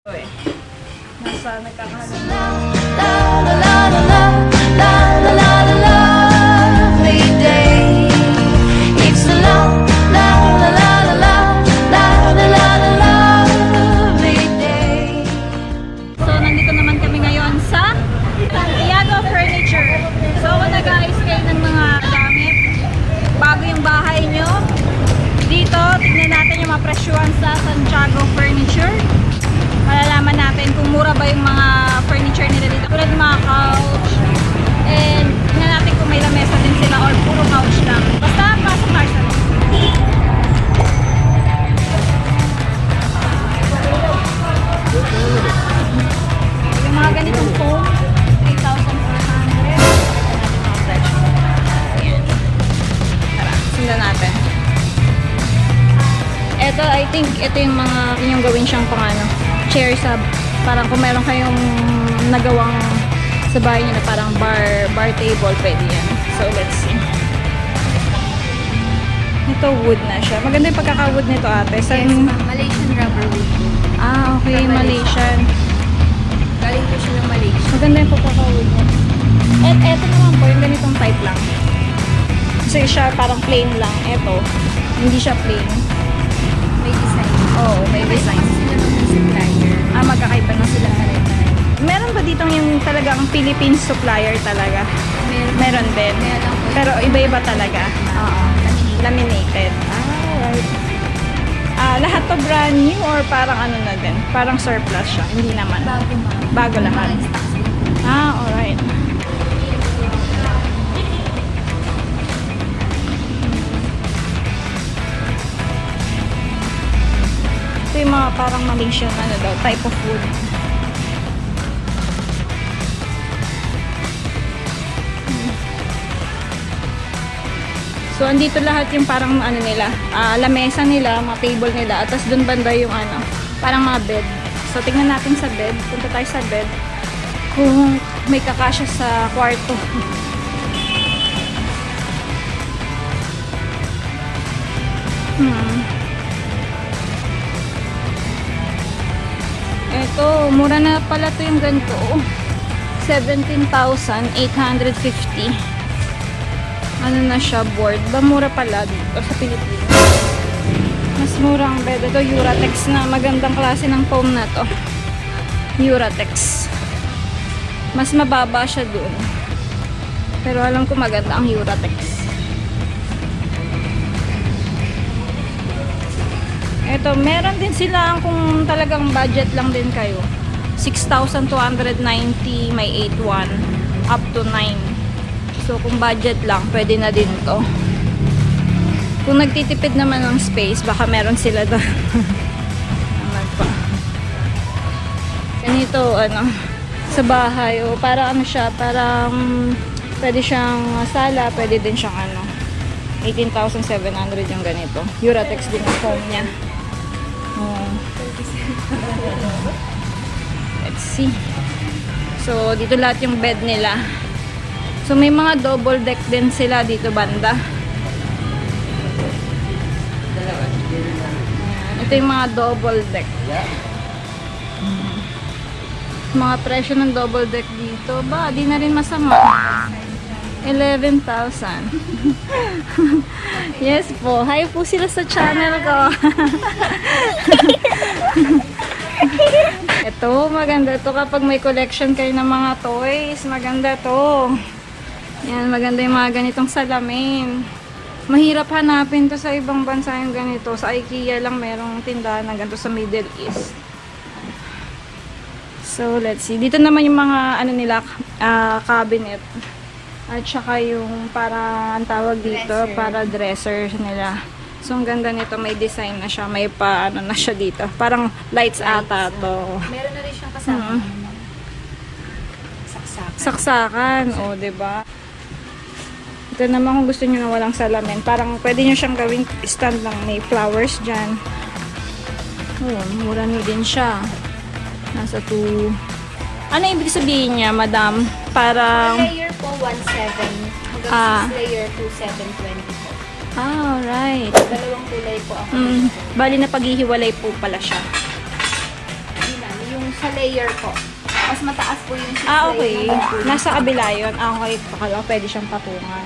Nasa nagkakaroon presyuhan sa Santiago Furniture. Malalaman natin kung mura ba yung mga furniture nila dito. Tulad ng mga couch. And tingnan natin kung may lamesa din sila or puro couch lang. Basta pasok na sa yung mga ganitong foam, 3,400. Tara, sundan natin. Ito, I think, ito yung mga inyong gawin siyang pang ano, chair sa, parang kung meron kayong nagawang sa bahay nyo na parang bar table, pwede yan. So, let's see. Ito, wood na siya. Maganda yung pagkaka-wood nito, ate. Yes, Malaysian rubber wood. Ah, okay, Malaysian. Galing po siya ng Malaysia. Maganda yung pagkaka-wood niya. At eto naman po, yung ganitong type lang. Kasi siya parang plain lang. Eto, hindi siya plain. May design. Oo, may design. Sila ng supplier. Ah, magkakaiba na sila. Meron ba dito yung talagang Philippine supplier talaga? Meron din. Meron po. Pero iba-iba talaga. Oo. Laminated. Ah, right. Lahat to brand new or parang ano na din? Parang surplus siya? Hindi naman. Bago lahat. Ah, alright. Ito yung mga parang Malaysian ano daw, type of wood. So, andito lahat yung parang ano nila, lamesa nila, mga table nila, at tapos dun banda yung ano, parang mga bed. So, tingnan natin sa bed, punta tayo sa bed, kung may kakasya sa kwarto. Ito, mura na pala to yung ganito. 17,850. Ano na siya, board. Ba mura pala dito sa Pilipinas. Mas mura ang bed. Ito, Uratex na. Magandang klase ng foam na to. Uratex. Mas mababa siya dun. Pero alam ko maganda ang Uratex. Ito, meron din sila kung talagang budget lang din kayo. 6,290 may 8-1 up to 9. So, kung budget lang, pwede na din to. Kung nagtitipid naman ng space, baka meron sila doon. Naman pa. Ganito, ano, sa bahay. O, para ano siya, parang pwede siyang sala, pwede din siyang ano, 18,700 yung ganito. Uratex din ang foam niya. Let's see. So, dito lahat yung bed nila. So, may mga double deck din sila dito banda. Ito yung mga double deck. Mga presyo ng double deck dito. Ba, di na rin masama. 11,000. Yes po. Hi po sila sa channel ko. Ito, maganda to kapag may collection kayo ng mga toys. Maganda to. Yan, maganda yung mga ganitong salamin. Mahirap hanapin to sa ibang bansa yung ganito. Sa IKEA lang merong tindahan ng ganito sa Middle East. So, let's see. Dito naman yung mga, ano nila, cabinet. At saka yung para, ang tawag dito, dresser. Para dresser nila. So, ang ganda nito. May design na siya. May pa, ano na siya dito. Parang lights ata to. Meron na rin siyang kasama. Saksakan. O, diba? Ito naman kung gusto nyo na walang salamin. Parang pwede nyo siyang gawing stand lang. May flowers dyan. Oh, mura nyo din siya. Nasa 2. Ano ibig sabihin niya, madam? Parang... layer po, 1,700. Hanggang 6 layer, 2,720 po. Ah, alright. Dalawang kulay po ako. Bali na paghihiwalay po pala siya. Yung sa layer po. Mas mataas po yung 6 Okay. layer. Nasa kabila yun. Okay. Pakala, pwede siyang patungan.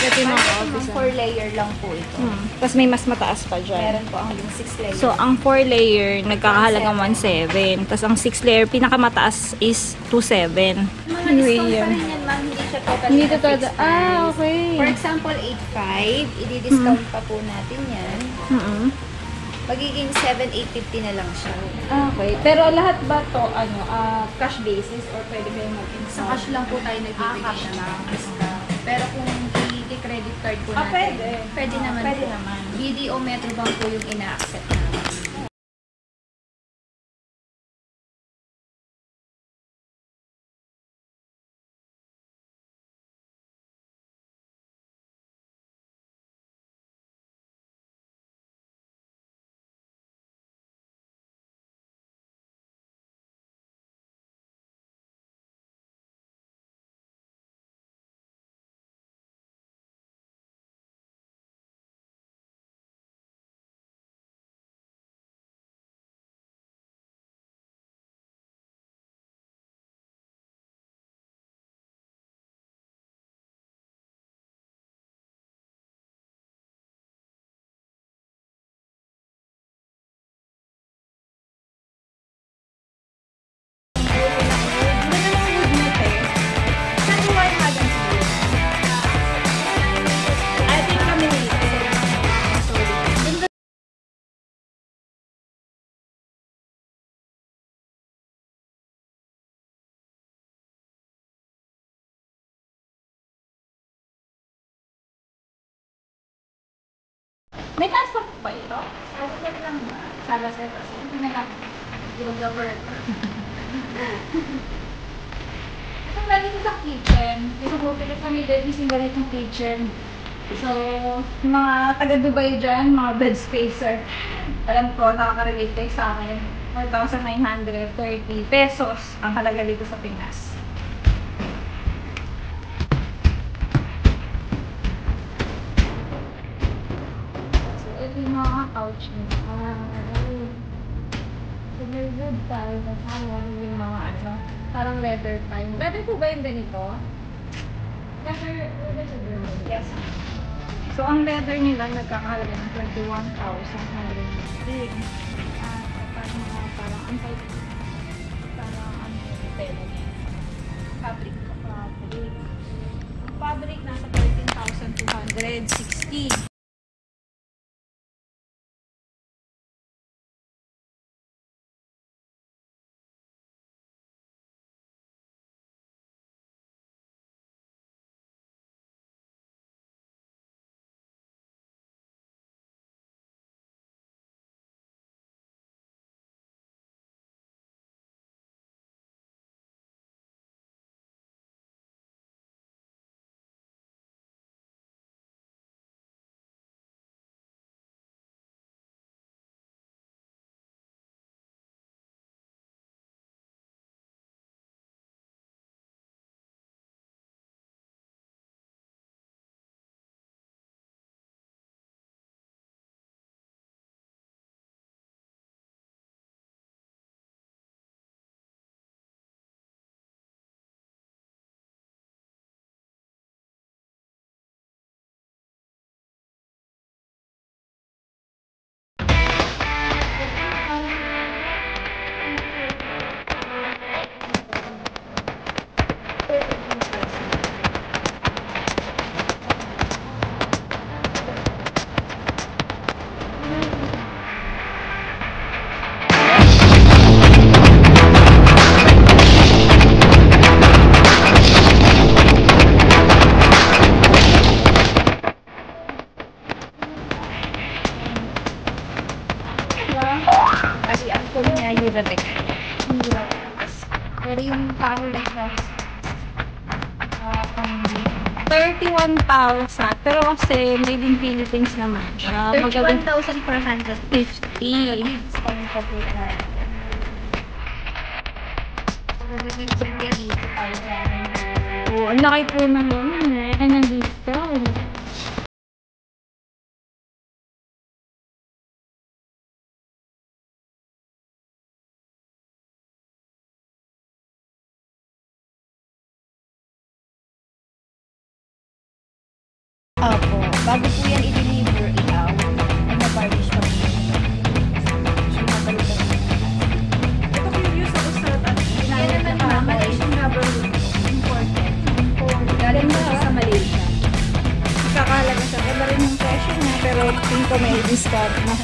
Ito yung mga office. 4 layer lang po ito. Tapos may mas mataas pa dyan. Meron po hanggang 6 layer. So, ang 4 layer, nagkakahalagang 1.7. Tapos, ang 6 layer, pinakamataas is 2.7. mga discount pa rin yan, ma'am. Hindi siya totally Hindi na to fixed price. okay. For example, 8.5, i-discount pa po natin yan. Magiging 7,850 na lang siya. Okay. Pero lahat ba to cash basis or pwede kayong mag-install? Sa cash lang po tayo nagbibigay cash ng lang. discount. Pero kung i-credit card po natin, pwede. Pwede naman Pwede po. naman. BDO Metrobank po yung ina-accept namin. May transfer ba ito? Sabaset lang ba? Sabaset. Hindi na lang. Gilagawa. Itong galing sa kitchen. Dito po, pilit kami din isang ganitong kitchen. So, mga taga-Dubai dyan, mga bed spacer. Alam ko, nakaka-relate kayo sa akin. 4,930 pesos ang halaga dito sa Pinas. Ito yung mga couch niya. So, very good tayo. Yung mga parang leather time. Pwede po ba yung ganito? Leather Yes. So, ang leather nila nagkakahalaga ng 21,100. Parang anti parang tela niya. Fabric po. Fabric nasa 13,260. Kasi ang full niya, Eurodeck. Pero yung parang like na 31,000. Pero kasi made in Philippines naman siya. 31,450. 50. Oo, ang laki po naman eh. Nandito. Opo. Bago po yan i-deliver, i-out. Ay, ma-varnish pa po. So, mapalitan po. Ito curious ako sa Yan naman na, Malaysian rubber wood. Imported. Galing mo siya sa Malaysia. kakalaga siya. Iba rin yung presyo niya, pero tingin ko may discount na.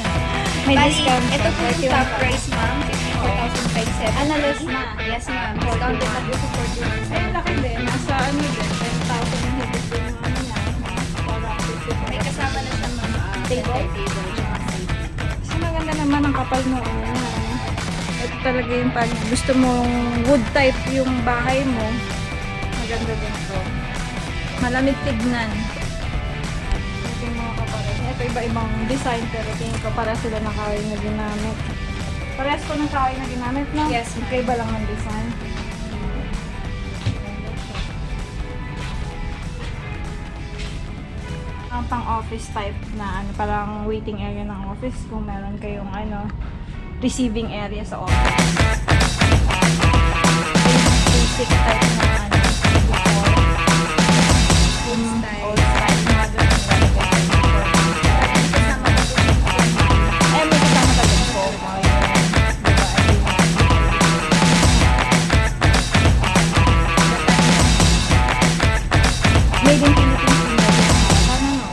May Bali, discount ito po siya. yung top price, ma'am. 54,570. Analyst na. Yes, ma'am. Discounted na po sa 41. Ay, laki din. Nasa ano din, 10,000 yung higit din yung ano niya. Parang 50. May kasama na siya, ma'am. Table? Table. Tsaka seat. Kasi maganda naman ang kapal mo. Ito talaga yung pag gusto mong wood type yung bahay mo. Maganda din to. Malamig tignan. Ito yung mga kapares. Ito iba-ibang design pero tingin ko para sila ng kahoy na ginamit. Parehas ko ng kahoy na ginamit, no? Yes, ma'am. Magkaiba lang ng design. Ang pang-office type na ano, parang waiting area ng office kung meron kayong ano, receiving area sa office. Basic type na ano, before. Old style. Old style, modern may kasama ka din po. Made in Philippines din yun. Paano no?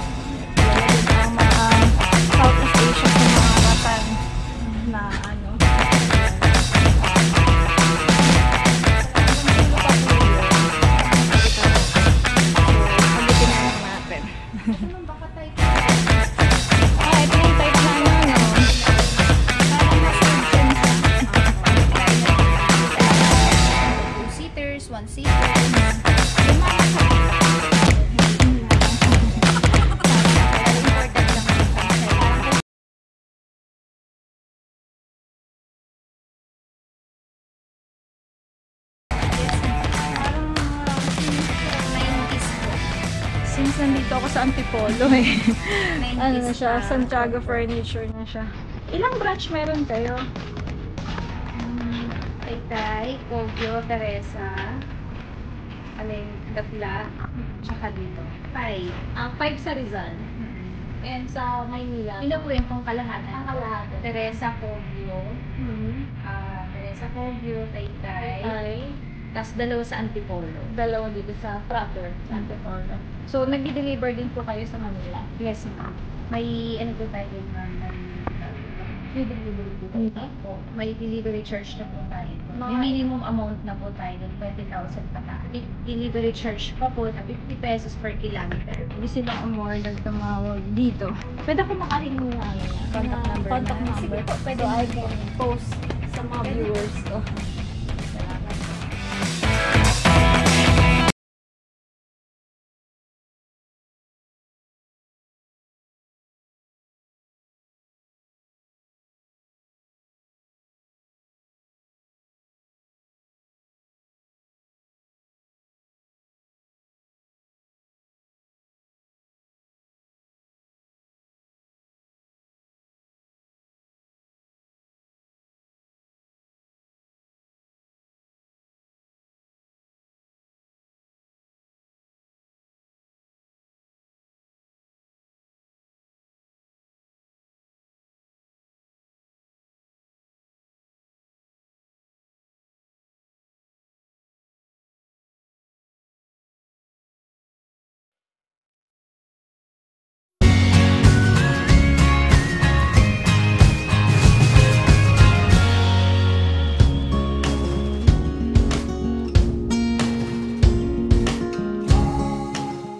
Ang mga Southeast Asia sa mga ratan na ano. Ito yung type na ano, no? Two-seaters, one-seater. Since nandito ako sa Antipolo eh. Ano na siya, Santiago Furniture na siya. Ilang branch meron kayo? Taytay, Kogyo, Teresa, Gatla, tsaka dito. 5. 5 sa Rizal. And sa Maynila. Ino po yung pang kalahatan? Ang kalahatan. Teresa, Kogyo, Teresa, Kogyo, Taytay, Ay, tapos dalawa sa Antipolo. dalawa dito sa Prater, sa Antipolo. So, nag-deliver din po kayo sa Manila? Yes, ma'am. May ano po tayo din, ma'am, may delivery charge na po tayo. May minimum amount na po tayo doon, 20,000 pa tayo. Delivery charge pa po na 50 pesos per kilometer. Hindi sila umorder tumawag dito. Pwede ko makahingi nga Contact number contact na. number. Sige po, pwede so, I mo. can post sa mga viewers ko. Salamat.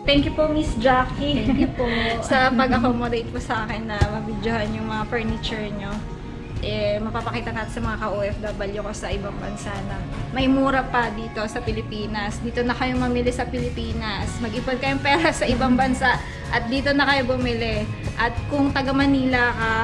Thank you po, Miss Jackie. Thank you po. sa pag-accommodate po sa akin na mabidyohan yung mga furniture nyo. Mapapakita natin sa mga ka-OFW ko sa ibang bansa na may mura pa dito sa Pilipinas. Dito na kayo mamili sa Pilipinas. Mag-ipon kayong pera sa ibang bansa at dito na kayo bumili. At kung taga Manila ka,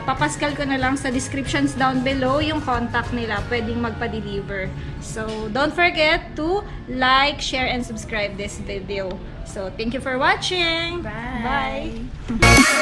papaskal ko na lang sa descriptions down below yung contact nila. Pwedeng magpa-deliver. So, don't forget to like, share, and subscribe this video. So, thank you for watching. Bye. Bye.